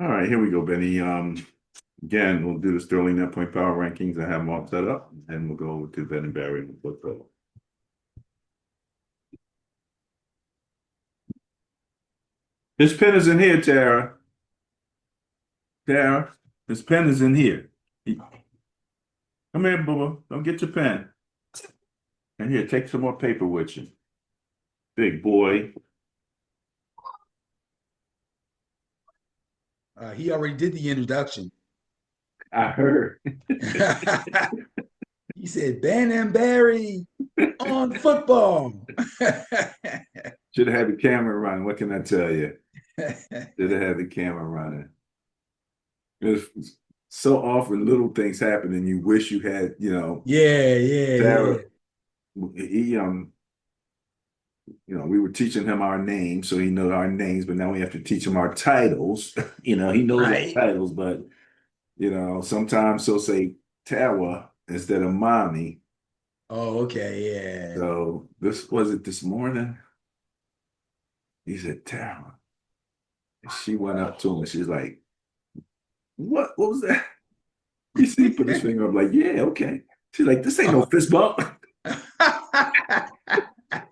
All right, here we go, Benny. Again, we'll do the Sterling Net Point Power Rankings. I have them all set up, and we'll go over to Ben and Barry and flip. His pen is in here, Tara. Tara, his pen is in here. Come here, Bubba. Don't get your pen. And here, take some more paper with you. Big boy. He already did the introduction. I heard. He said, Ben and Barry on football. Should have had the camera running. What can I tell you? Should have had the camera running. It's so often little things happen and you wish you had, Yeah. Sarah, he we were teaching him our names, so he knows our names, but now we have to teach him our titles. He knows Right. our titles, but sometimes he'll say Tawa instead of mommy. Oh, okay, yeah. So this morning. He said, Tara. And she went up to him and she's like, What was that? He put his finger up like, yeah, okay. She's like, this ain't no fist bump.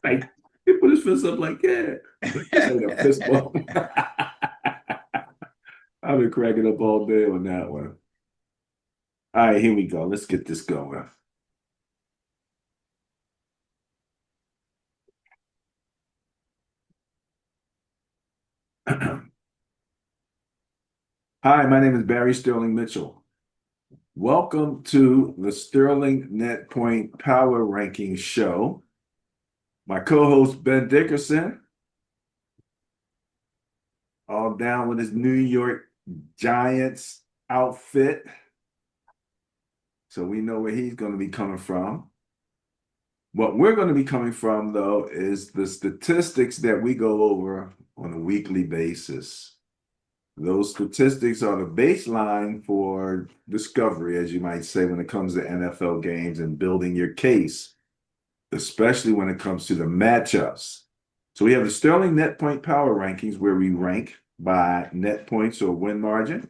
Like, he put his fist up like, yeah, this ain't a fist bump. I've been cracking up all day on that one. All right, here we go. Let's get this going. Hi, my name is Barry Sterling Mitchell. Welcome to the Sterling Net Point Power Ranking Show. My co-host, Ben Dickerson, all down with his New York Giants outfit. So we know where he's going to be coming from. What we're going to be coming from, though, is the statistics that we go over on a weekly basis. Those statistics are the baseline for discovery, as you might say, when it comes to NFL games and building your case, especially when it comes to the matchups. So we have the Sterling Net Point Power Rankings, where we rank by net points or win margin.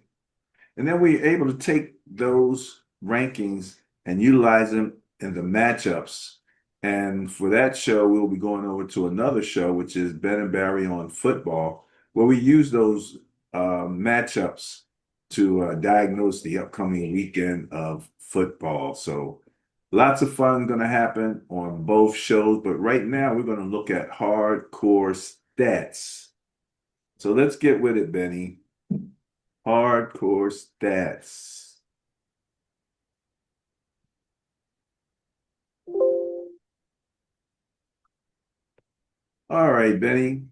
And then we're able to take those rankings and utilize them in the matchups. And for that show, we'll be going over to another show, which is Ben and Barry on football, where we use those matchups to diagnose the upcoming weekend of football. So lots of fun going to happen on both shows. But right now, we're going to look at hardcore stats. So let's get with it, Benny. Hardcore stats. All right, Benny.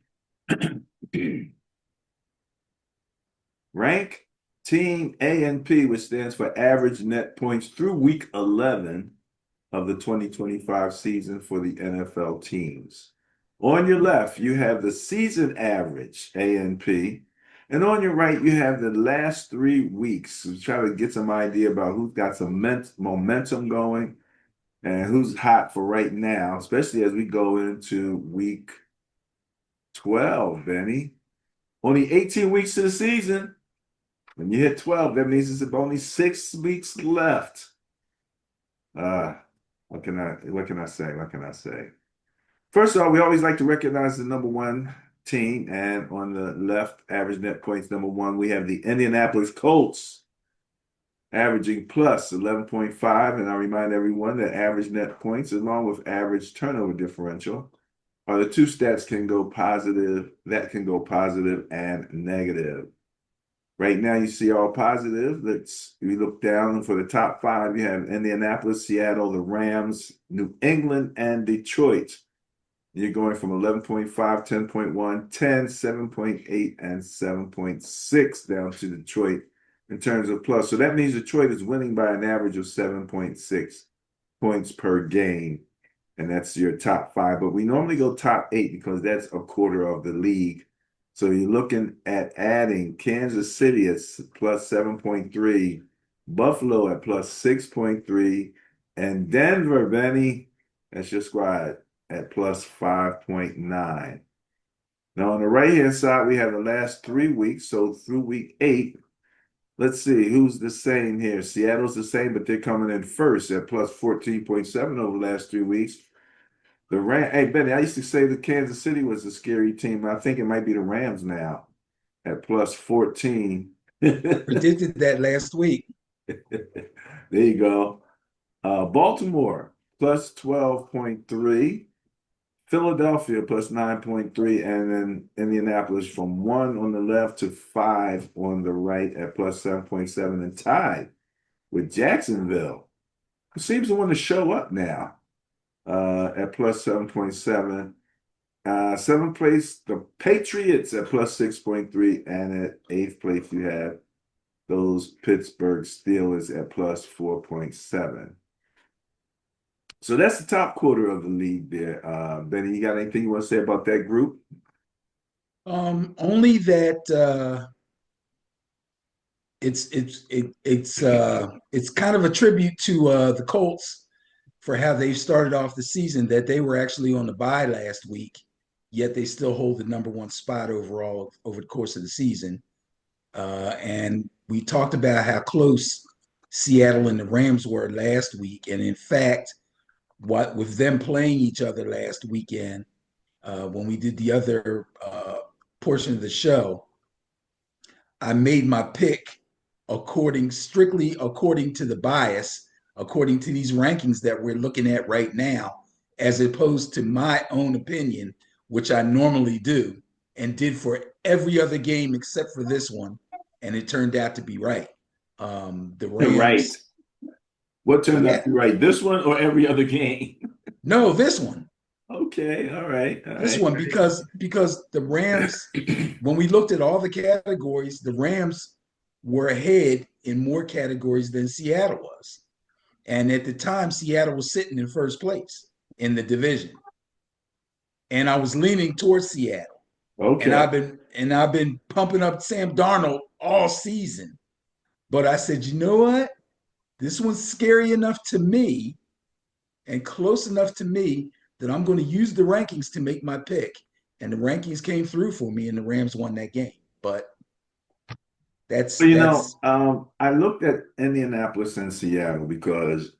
Rank Team ANP, which stands for average net points through week 11 of the 2025 season for the NFL teams. On your left, you have the season average, ANP. And on your right, you have the last 3 weeks. So try to get some idea about who's got some momentum going and who's hot for right now, especially as we go into week 12, Benny. Only 18 weeks to the season. When you hit 12, that means it's only 6 weeks left. What can I say? First of all, we always like to recognize the number one team, and on the left, average net points number one, we have the Indianapolis Colts, averaging plus 11.5. And I remind everyone that average net points, along with average turnover differential, are the two stats that can go positive and negative. Right now, you see all positive. We look down for the top 5. You have Indianapolis, Seattle, the Rams, New England, and Detroit. You're going from 11.5, 10.1, 10, 7.8, and 7.6 down to Detroit in terms of plus. So that means Detroit is winning by an average of 7.6 points per game. And that's your top 5. But we normally go top 8 because that's a quarter of the league. So you're looking at adding Kansas City at plus 7.3, Buffalo at plus 6.3, and Denver, Benny, that's your squad, at plus 5.9. Now, on the right-hand side, we have the last 3 weeks. So through week 8, let's see who's the same here. Seattle's the same, but they're coming in first at plus 14.7 over the last 3 weeks. Hey, Benny, I used to say that Kansas City was a scary team. I think it might be the Rams now at plus 14. Predicted that last week. There you go. Baltimore plus 12.3. Philadelphia plus 9.3, and then Indianapolis from 1 on the left to 5 on the right at plus 7.7, and tied with Jacksonville, who seems to want to show up now at plus 7.7. Seventh place, the Patriots at plus 6.3, and at eighth place, you have those Pittsburgh Steelers at plus 4.7. So that's the top quarter of the league there. Benny, you got anything you want to say about that group? Only that it's kind of a tribute to the Colts for how they've started off the season, that they were actually on the bye last week, yet they still hold the number one spot overall over the course of the season. And we talked about how close Seattle and the Rams were last week. And in fact, what with them playing each other last weekend, when we did the other portion of the show, I made my pick strictly according to the bias, according to these rankings that we're looking at right now, as opposed to my own opinion, which I normally do and did for every other game except for this one, and it turned out to be right. The Rams, right. What turned out yeah, to be right? This one or every other game? no, this one. Okay, all right, all This right. one because the Rams, when we looked at all the categories, the Rams were ahead in more categories than Seattle was. And at the time, Seattle was sitting in first place in the division. And I was leaning towards Seattle. And Okay. I've been pumping up Sam Darnold all season. But I said, you know what? This one's scary enough to me and close enough to me that I'm going to use the rankings to make my pick. And the rankings came through for me, and the Rams won that game. But So, that's I looked at Indianapolis and Seattle because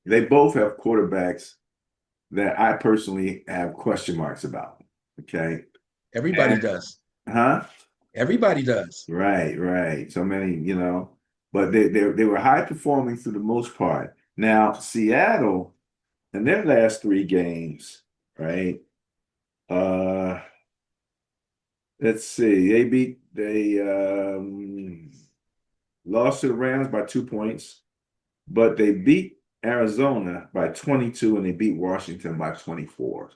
they both have quarterbacks that I personally have question marks about. Okay. everybody And, does. huh? Everybody does. Right, right. So many, but they were high performing for the most part. Now, Seattle in their last 3 games, right? Uh let's see. They lost to the Rams by 2 points, but they beat Arizona by 22 and they beat Washington by 24.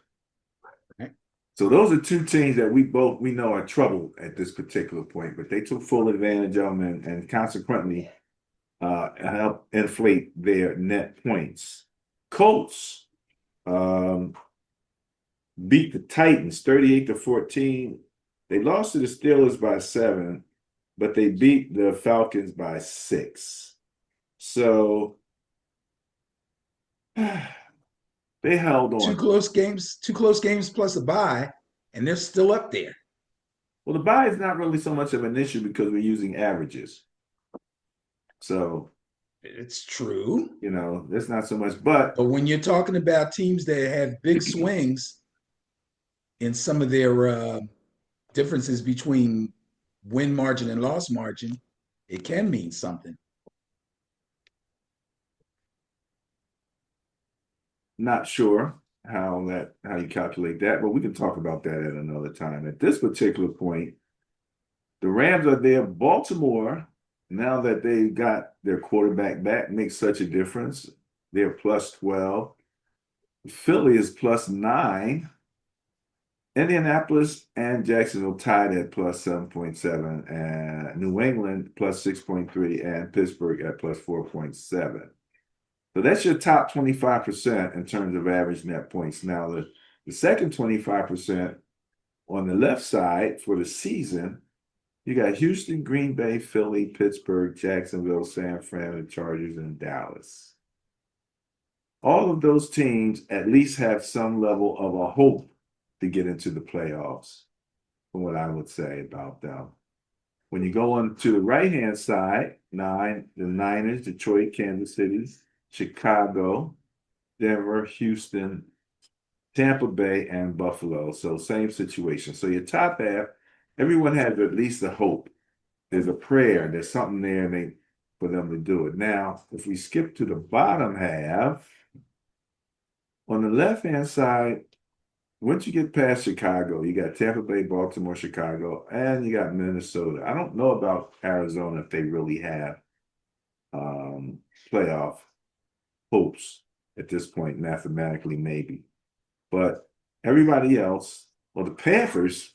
Right? So those are two teams that we know are trouble at this particular point, but they took full advantage of them and consequently help inflate their net points. Colts beat the Titans 38-14. They lost to the Steelers by 7, but they beat the Falcons by 6. So they held Two on. close games, plus a bye, and they're still up there. Well, the bye is not really so much of an issue because we're using averages. So, It's true. there's not so much, but But when you're talking about teams that have big swings in some of their differences between win margin and loss margin, it can mean something. not sure how you calculate that, but we can talk about that at another time. At this particular point, the Rams are there. Baltimore, now that they got their quarterback back, makes such a difference. They're plus 12. Philly is plus 9. Indianapolis and Jacksonville tied at plus 7.7, and New England plus 6.3, and Pittsburgh at plus 4.7. So that's your top 25% in terms of average net points. Now, the second 25% on the left side for the season, you got Houston, Green Bay, Philly, Pittsburgh, Jacksonville, San Fran, the Chargers, and Dallas. All of those teams at least have some level of a hope to get into the playoffs. what I would say about them. When you go on to the right-hand side, the Niners, Detroit, Kansas City, Chicago, Denver, Houston, Tampa Bay, and Buffalo. So same situation. So your top half, everyone has at least a hope. There's a prayer. There's something there for them to do it. Now, if we skip to the bottom half, on the left-hand side, once you get past Chicago, you got Tampa Bay, Baltimore, Chicago, and you got Minnesota. I don't know about Arizona if they really have playoff hopes at this point, mathematically, maybe. But everybody else, well, the Panthers,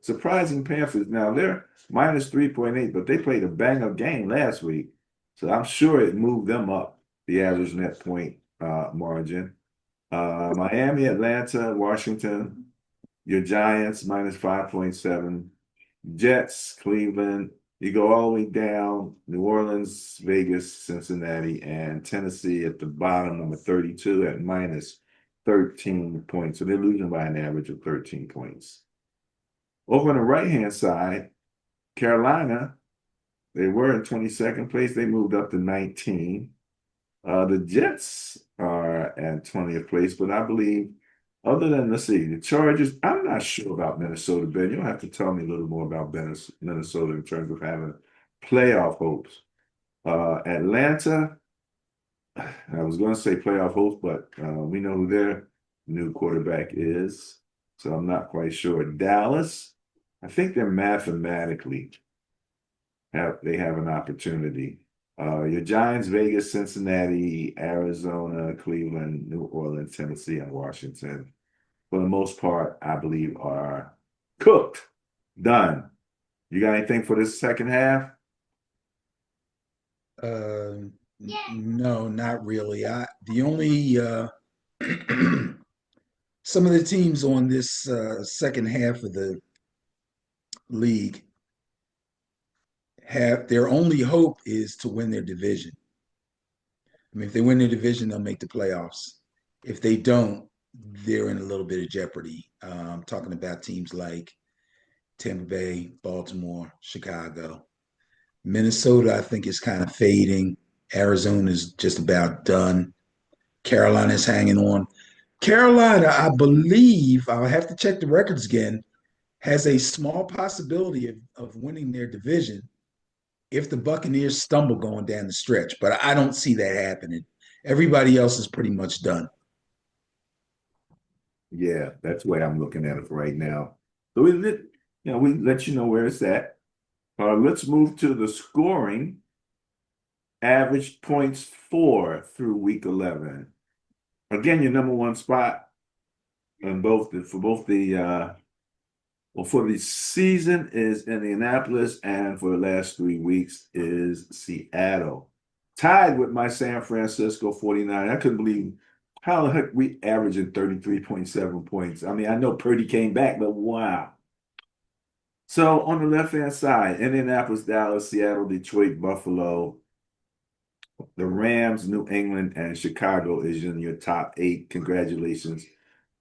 surprising Panthers. Now they're minus 3.8, but they played a bang-up game last week. So I'm sure it moved them up the average net point margin. Miami, Atlanta, Washington, your Giants minus 5.7, Jets, Cleveland. You go all the way down, New Orleans, Vegas, Cincinnati, and Tennessee at the bottom, number 32 at minus 13 points. So they're losing by an average of 13 points. Over on the right-hand side, Carolina, they were in 22nd place. They moved up to 19. The Jets are at 20th place, but I believe, other than, let's see, the Chargers, I'm not sure about Minnesota, Ben. You'll have to tell me a little more about Minnesota in terms of having playoff hopes. Atlanta, I was going to say playoff hopes, but we know who their new quarterback is, so I'm not quite sure. Dallas, I think they're mathematically they have an opportunity. Your Giants, Vegas, Cincinnati, Arizona, Cleveland, New Orleans, Tennessee, and Washington, for the most part, I believe are cooked, done. You got anything for this second half? No, not really. The only some of the teams on this second half of the league have their only hope is to win their division. I mean, if they win their division, they'll make the playoffs. If they don't, they're in a little bit of jeopardy. Talking about teams like Tampa Bay, Baltimore, Chicago. Minnesota, I think, is kind of fading. Arizona is just about done. Carolina's hanging on. Carolina, I believe, I'll have to check the records again, has a small possibility of winning their division if the Buccaneers stumble going down the stretch, but I don't see that happening. Everybody else is pretty much done. Yeah, that's the way I'm looking at it right now. So we let you know where it's at. Let's move to the scoring. Average points 4 through week 11. Again, your number one spot in for the season is Indianapolis, and for the last 3 weeks is Seattle. Tied with my San Francisco 49. I couldn't believe how the heck we averaging 33.7 points. I mean, I know Purdy came back, but wow. So on the left-hand side, Indianapolis, Dallas, Seattle, Detroit, Buffalo, the Rams, New England, and Chicago is in your top 8. Congratulations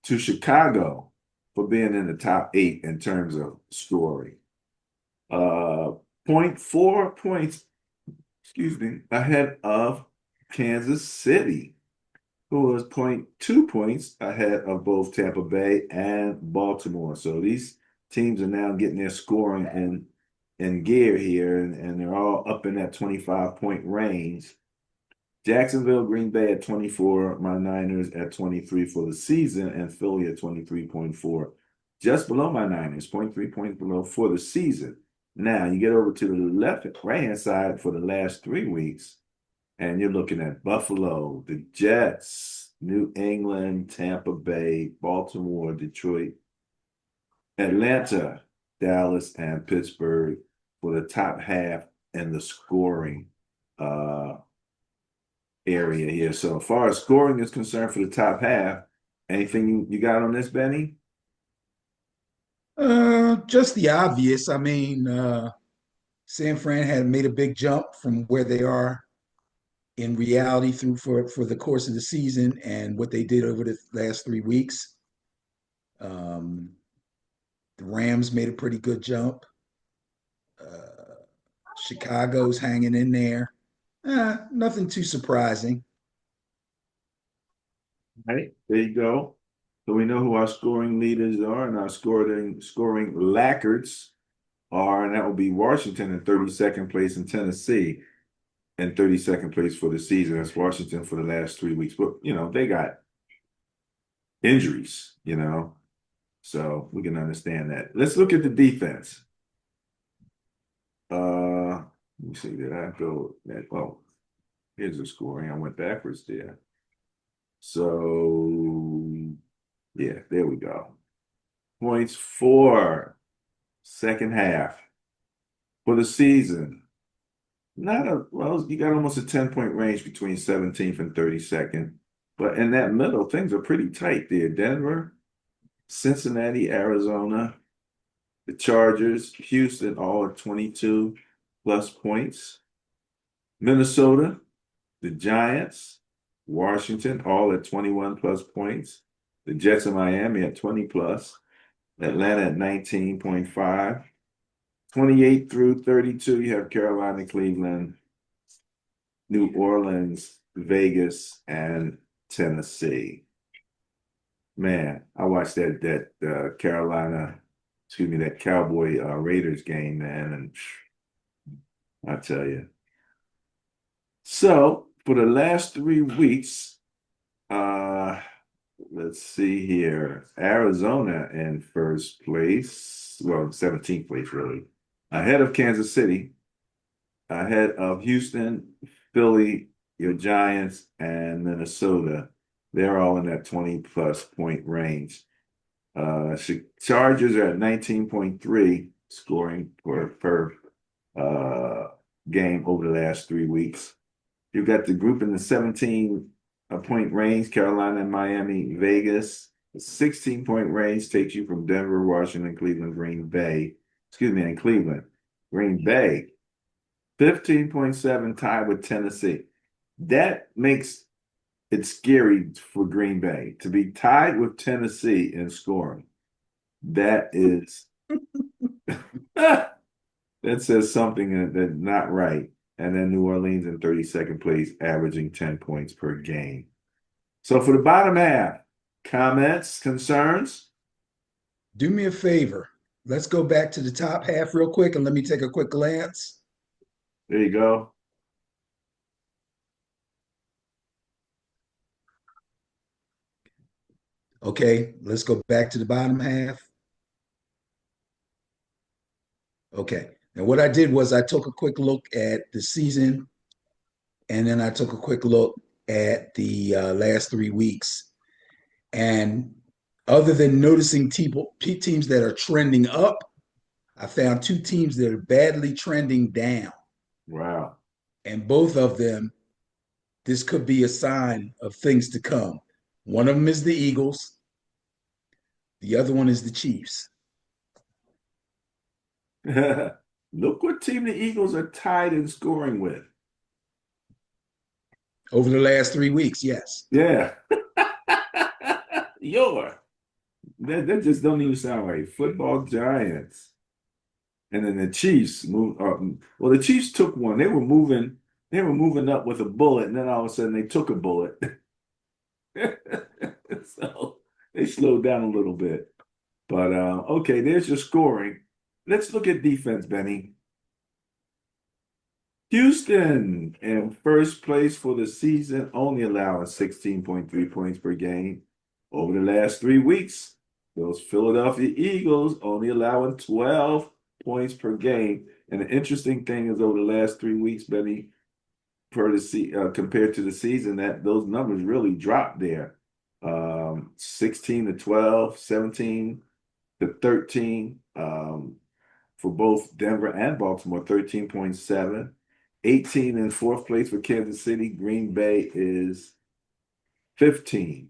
to Chicago for being in the top 8 in terms of scoring. 0.4 points, ahead of Kansas City, who was 0.2 points ahead of both Tampa Bay and Baltimore. So these teams are now getting their scoring in gear here, and they're all up in that 25-point range. Jacksonville, Green Bay at 24, my Niners at 23 for the season, and Philly at 23.4, just below my Niners, 0.3 points below for the season. Now you get over to the right-hand side for the last 3 weeks, and you're looking at Buffalo, the Jets, New England, Tampa Bay, Baltimore, Detroit, Atlanta, Dallas, and Pittsburgh for the top half in the scoring area here. So as far as scoring is concerned for the top half, anything you got on this, Benny? Just the obvious. I mean, San Fran had made a big jump from where they are in reality for the course of the season and what they did over the last 3 weeks. Um, The Rams made a pretty good jump. Uh, Chicago's hanging in there. Nothing too surprising. Right, there you go. So we know who our scoring leaders are, and our scoring lackards are, and that will be Washington in 32nd place and Tennessee in 32nd place for the season. That's Washington for the last 3 weeks. But they got injuries, so we can understand that. Let's look at the defense. Let me see, did I go that? Oh, here's the scoring. I went backwards there. So yeah, there we go. Points for second half for the season. You got almost a 10-point range between 17th and 32nd. But in that middle, things are pretty tight there. Denver, Cincinnati, Arizona, the Chargers, Houston, all at 22 plus points. Minnesota, the Giants, Washington, all at 21 plus points. The Jets of Miami at 20 plus. Atlanta at 19.5. 28 through 32, you have Carolina, Cleveland, New Orleans, Vegas, and Tennessee. Man, I watched that that Cowboy Raiders game, man, and I tell you. So for the last 3 weeks, let's see here. Arizona in first place, well, 17th place, really, ahead of Kansas City, ahead of Houston, Philly, your Giants, and Minnesota. They're all in that 20 plus point range. Chargers are at 19.3 scoring per game over the last 3 weeks. You've got the group in the 17 point range, Carolina and Miami, Vegas. The 16-point range takes you from Denver, Washington, Cleveland, Green Bay. Excuse me, and Cleveland. Green Bay, 15.7 tied with Tennessee. That makes it scary for Green Bay to be tied with Tennessee in scoring. That is that says something that's not right. And then New Orleans in 32nd place, averaging 10 points per game. So for the bottom half, comments, concerns? Do me a favor. Let's go back to the top half real quick and let me take a quick glance. There you go. Okay, let's go back to the bottom half. Okay, and what I did was I took a quick look at the season, and then I took a quick look at the last 3 weeks. And other than noticing teams that are trending up, I found two teams that are badly trending down. Wow. And both of them, this could be a sign of things to come. One of them is the Eagles, the other one is the Chiefs. Look what team the Eagles are tied in scoring with. Over the last 3 weeks, yes. Yeah. That just don't even sound right. Football Giants. And then the Chiefs moved well, the Chiefs took one. They were moving up with a bullet, and then all of a sudden they took a bullet. So they slowed down a little bit. But okay, there's your scoring. Let's look at defense, Benny. Houston in first place for the season, only allowing 16.3 points per game. Over the last 3 weeks, those Philadelphia Eagles only allowing 12 points per game. And the interesting thing is over the last 3 weeks, Benny, compared to the season, that those numbers really dropped there. 16 to 12, 17 to 13 for both Denver and Baltimore, 13.7. 18 in fourth place for Kansas City. Green Bay is 15.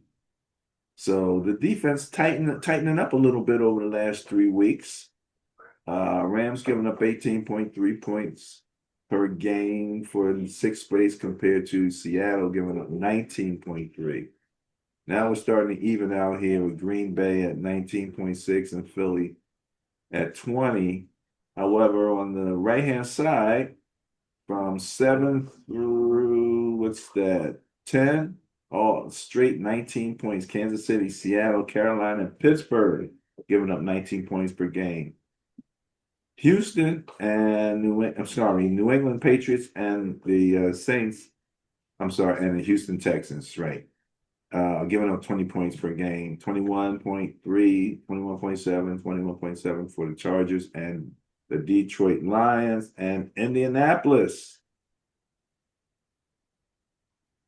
So the defense tightening up a little bit over the last 3 weeks. Rams giving up 18.3 points per game for sixth place compared to Seattle giving up 19.3. Now we're starting to even out here with Green Bay at 19.6 and Philly at 20. However, on the right-hand side, from 7 through, what's that, 10, all straight 19 points. Kansas City, Seattle, Carolina, and Pittsburgh giving up 19 points per game. Houston and New England Patriots and the Saints, and the Houston Texans, right? Giving up 20 points per game, 21.3, 21.7, 21.7 for the Chargers and the Detroit Lions and Indianapolis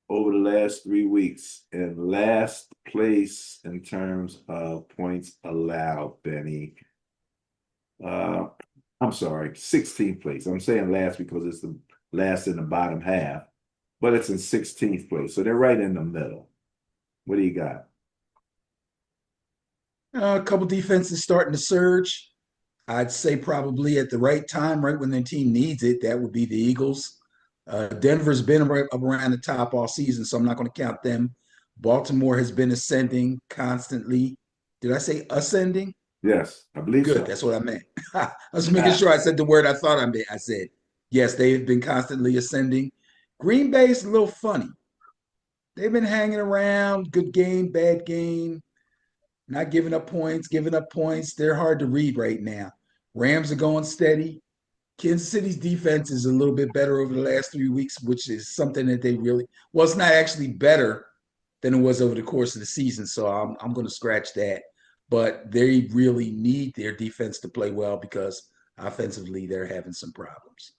over the last 3 weeks in last place in terms of points allowed, Benny. I'm sorry, 16th place. I'm saying last because it's the last in the bottom half, but it's in 16th place. So they're right in the middle. What do you got? A couple defenses starting to surge. I'd say probably at the right time, right when their team needs it, that would be the Eagles. Denver's been up around the top all season, so I'm not going to count them. Baltimore has been ascending constantly. Did I say ascending? Yes, I believe Good, so. that's what I meant. I was making sure I said the word I thought I meant. I said, yes, they've been constantly ascending. Green Bay's a little funny. They've been hanging around, good game, bad game, not giving up points, giving up points. They're hard to read right now. Rams are going steady. Kansas City's defense is a little bit better over the last 3 weeks, which is something that they really, well, it's not actually better than it was over the course of the season. So I'm going to scratch that. But they really need their defense to play well because offensively they're having some problems.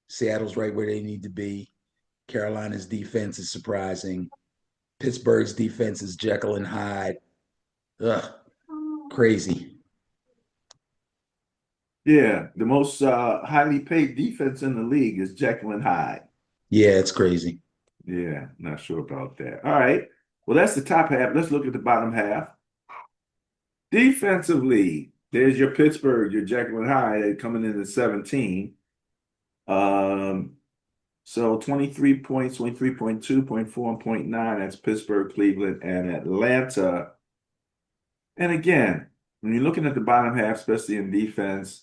Seattle's right where they need to be. Carolina's defense is surprising. Pittsburgh's defense is Jekyll and Hyde. Ugh, crazy. Yeah, the most highly paid defense in the league is Jekyll and Hyde. Yeah, it's crazy. Yeah, not sure about that. All right. Well, that's the top half. Let's look at the bottom half. Defensively, there's your Pittsburgh, your Jekyll and Hyde coming in at 17. Um, so 23 points, 23.2, point 4, and point 9. That's Pittsburgh, Cleveland, and Atlanta. And again, when you're looking at the bottom half, especially in defense,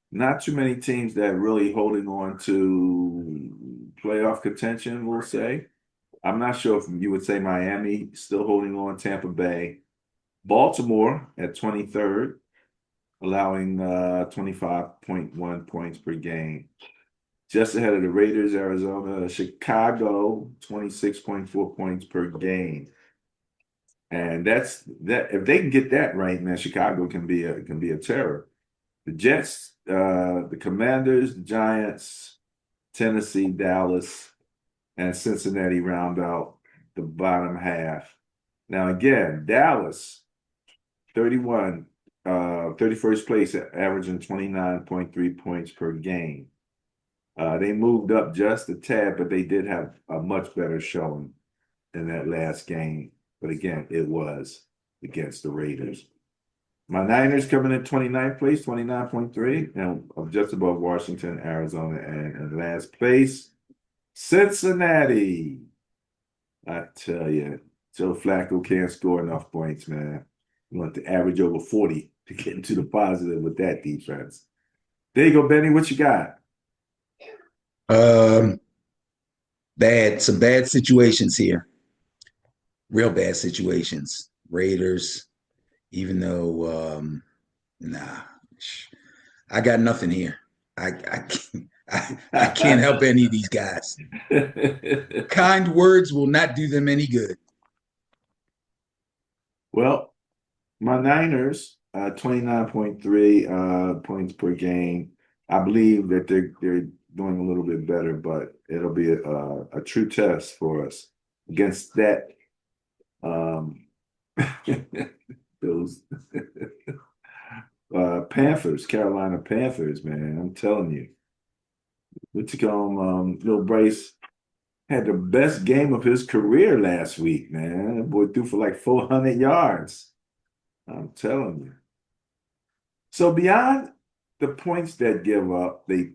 not too many teams that are really holding on to playoff contention, we'll say. I'm not sure if you would say Miami still holding on, Tampa Bay. Baltimore at 23rd, allowing 25.1 points per game. Just ahead of the Raiders, Arizona, Chicago, 26.4 points per game. And that's that. If they can get that right, man, Chicago can be a terror. The Jets, the Commanders, the Giants, Tennessee, Dallas, and Cincinnati round out the bottom half. Now again, Dallas, 31st place, averaging 29.3 points per game. They moved up just a tad, but they did have a much better showing in that last game. But again, it was against the Raiders. My Niners coming in 29th place, 29.3, and just above Washington, Arizona, and in last place, Cincinnati. I tell you, Joe Flacco can't score enough points, man. You want to average over 40 to get into the positive with that defense. There you go, Benny. What you got? Um, some bad situations here. Real bad situations. Raiders, even though nah, I got nothing here. I can't help any of these guys. Kind words will not do them any good. Well, my Niners, 29.3 points per game. I believe that they're doing a little bit better, but it'll be a true test for us against that those Panthers, Carolina Panthers, man. I'm telling you. What you call him? Little Bryce had the best game of his career last week, man. That boy threw for like 400 yards. I'm telling you. So beyond the points that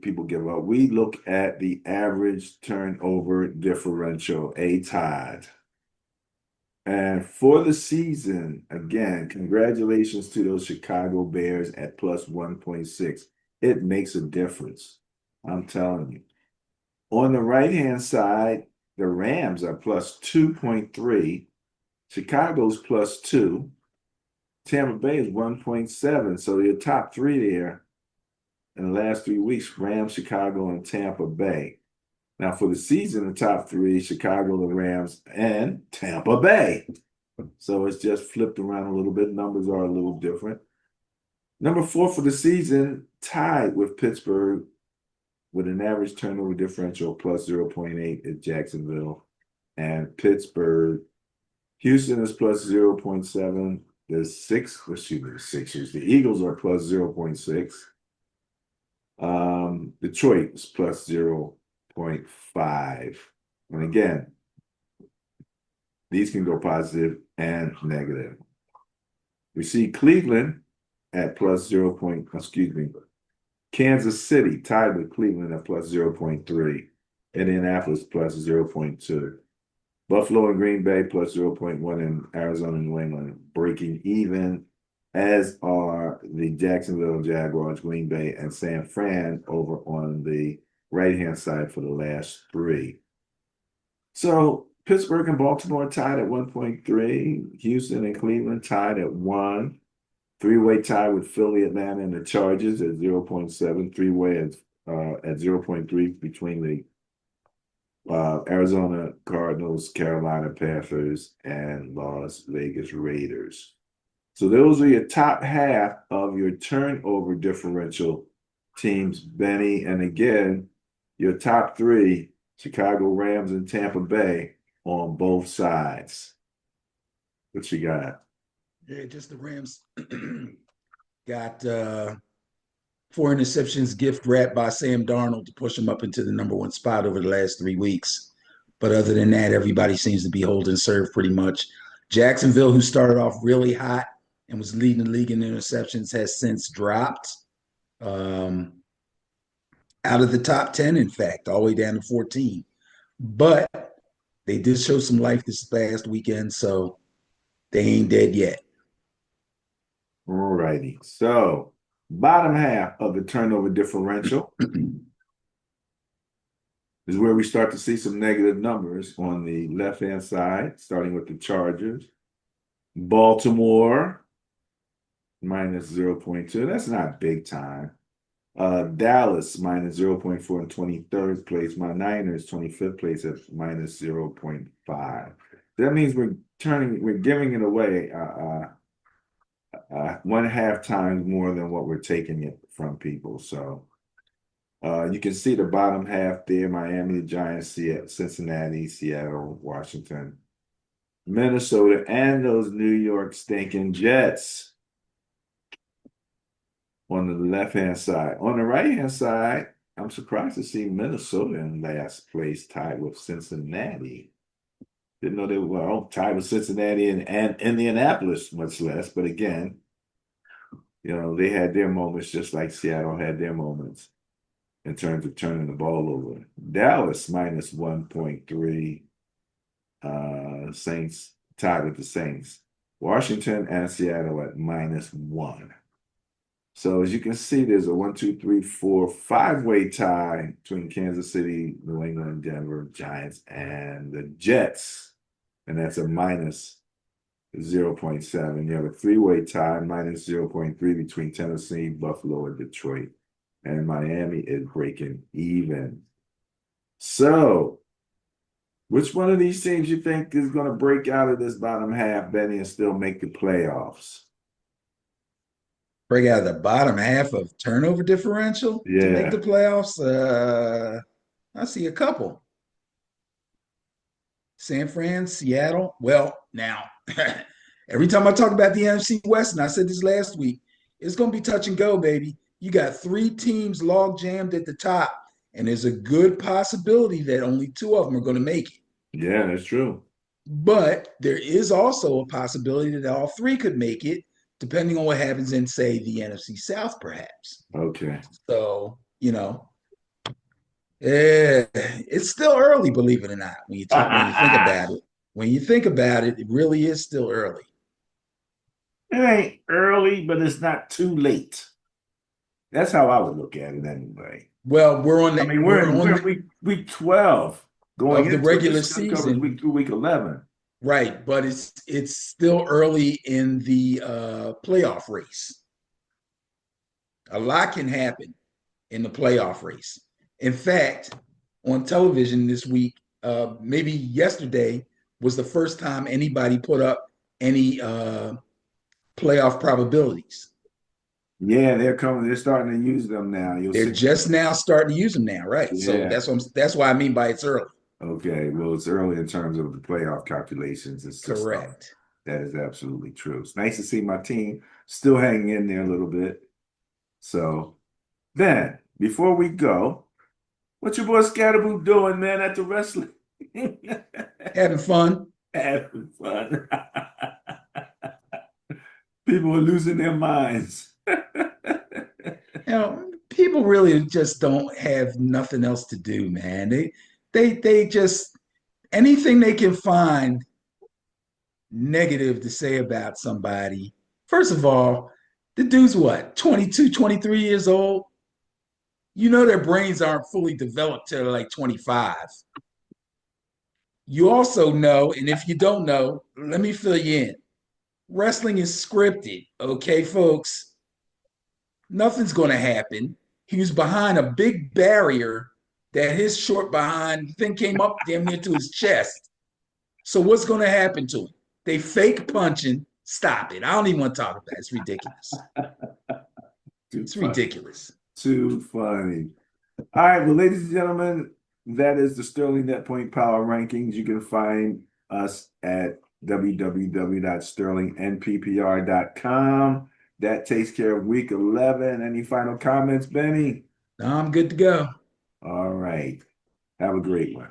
people give up, we look at the average turnover differential, ATOD. And for the season, again, congratulations to those Chicago Bears at plus 1.6. It makes a difference. I'm telling you. On the right-hand side, the Rams are plus 2.3. Chicago's plus 2. Tampa Bay is 1.7. So your top three there in the last 3 weeks, Rams, Chicago, and Tampa Bay. Now for the season, the top three, Chicago, the Rams, and Tampa Bay. So it's just flipped around a little bit. Numbers are a little different. Number 4 for the season, tied with Pittsburgh with an average turnover differential plus 0.8 at Jacksonville and Pittsburgh. Houston is plus 0.7. The Sixers. The Eagles are plus 0.6. Detroit is plus 0.5. And again, these can go positive and negative. We see Cleveland at plus 0. Kansas City tied with Cleveland at plus 0.3. Indianapolis plus 0.2. Buffalo and Green Bay plus 0.1, and Arizona and New England breaking even, as are the Jacksonville Jaguars, Green Bay, and San Fran over on the right-hand side for the last 3. So Pittsburgh and Baltimore tied at 1.3. Houston and Cleveland tied at 1. Three-way tie with Philly, Atlanta, and the Chargers at 0.7. Three-way at 0.3 between the Arizona Cardinals, Carolina Panthers, and Las Vegas Raiders. So those are your top half of your turnover differential teams, Benny. And again, your top 3, Chicago Rams and Tampa Bay on both sides. What you got? Yeah, just the Rams got 4 interceptions gift wrapped by Sam Darnold to push him up into the number 1 spot over the last 3 weeks. But other than that, everybody seems to be holding serve pretty much. Jacksonville, who started off really hot and was leading the league in interceptions, has since dropped out of the top 10, in fact, all the way down to 14. But they did show some life this past weekend, so they ain't dead yet. All righty. So bottom half of the turnover differential is where we start to see some negative numbers on the left-hand side, starting with the Chargers. Baltimore, minus 0.2. That's not big time. Dallas, minus 0.4 in 23rd place. My Niners, 25th place at minus 0.5. That means we're giving it away 1.5 times more than what we're taking it from people. So you can see the bottom half there: Miami, the Giants, Cincinnati, Seattle, Washington, Minnesota, and those New York stinking Jets on the left-hand side. On the right-hand side, I'm surprised to see Minnesota in last place, tied with Cincinnati. Didn't know they were tied with Cincinnati and Indianapolis, much less. But again, they had their moments just like Seattle had their moments in terms of turning the ball over. Dallas, minus 1.3. Saints tied with the Saints. Washington and Seattle at minus 1. So as you can see, there's a 1, 2, 3, 4, 5-way tie between Kansas City, New England, Denver, Giants, and the Jets. And that's a minus 0.7. You have a 3-way tie, minus 0.3 between Tennessee, Buffalo, and Detroit. And Miami is breaking even. So which one of these teams you think is going to break out of this bottom half, Benny, and still make the playoffs? Break out of the bottom half of turnover differential to make the playoffs? I see a couple. San Fran, Seattle. Well, now, every time I talk about the NFC West, and I said this last week, it's going to be touch and go, baby. You got 3 teams log jammed at the top, and there's a good possibility that only 2 of them are going to make it. Yeah, that's true. But there is also a possibility that all 3 could make it, depending on what happens in, say, the NFC South, perhaps. Okay. So, it's still early, believe it or not, when you think about it. when you think about it, it really is still early. It ain't early, but it's not too late. That's how I would look at it anyway. Well, we're on I the mean, we're on we're the, in week 12 going of the into it. regular This just covers season, week 2, week 11. right? But it's still early in the playoff race. A lot can happen in the playoff race. In fact, on television this week, maybe yesterday was the first time anybody put up any playoff probabilities. Yeah, they're coming. They're starting to use them now. You'll They're see. just now starting to use them now, right? So Yeah. that's why I mean by it's early. Okay. Well, it's early in terms of the playoff calculations. It's just Correct. that is absolutely true. It's nice to see my team still hanging in there a little bit. So then, before we go, what your boy Scatterboo doing, man, at the wrestling? Having fun. Having fun. People are losing their minds. People really just don't have nothing else to do, man. They just anything they can find negative to say about somebody. First of all, the dude's what, 22, 23 years old? You know their brains aren't fully developed till they're like 25. You also know, and if you don't know, let me fill you in. Wrestling is scripted, okay, folks? Nothing's going to happen. He was behind a big barrier that his short behind thing came up damn near to his chest. So what's going to happen to him? They fake punching. Stop it. I don't even want to talk about it. It's ridiculous. Too It's funny. ridiculous. Too funny. All right, well, ladies and gentlemen, that is the Sterling Net Point Power Rankings. You can find us at www.sterlingnppr.com. That takes care of week 11. Any final comments, Benny? Now I'm good to go. All right. Have a great one.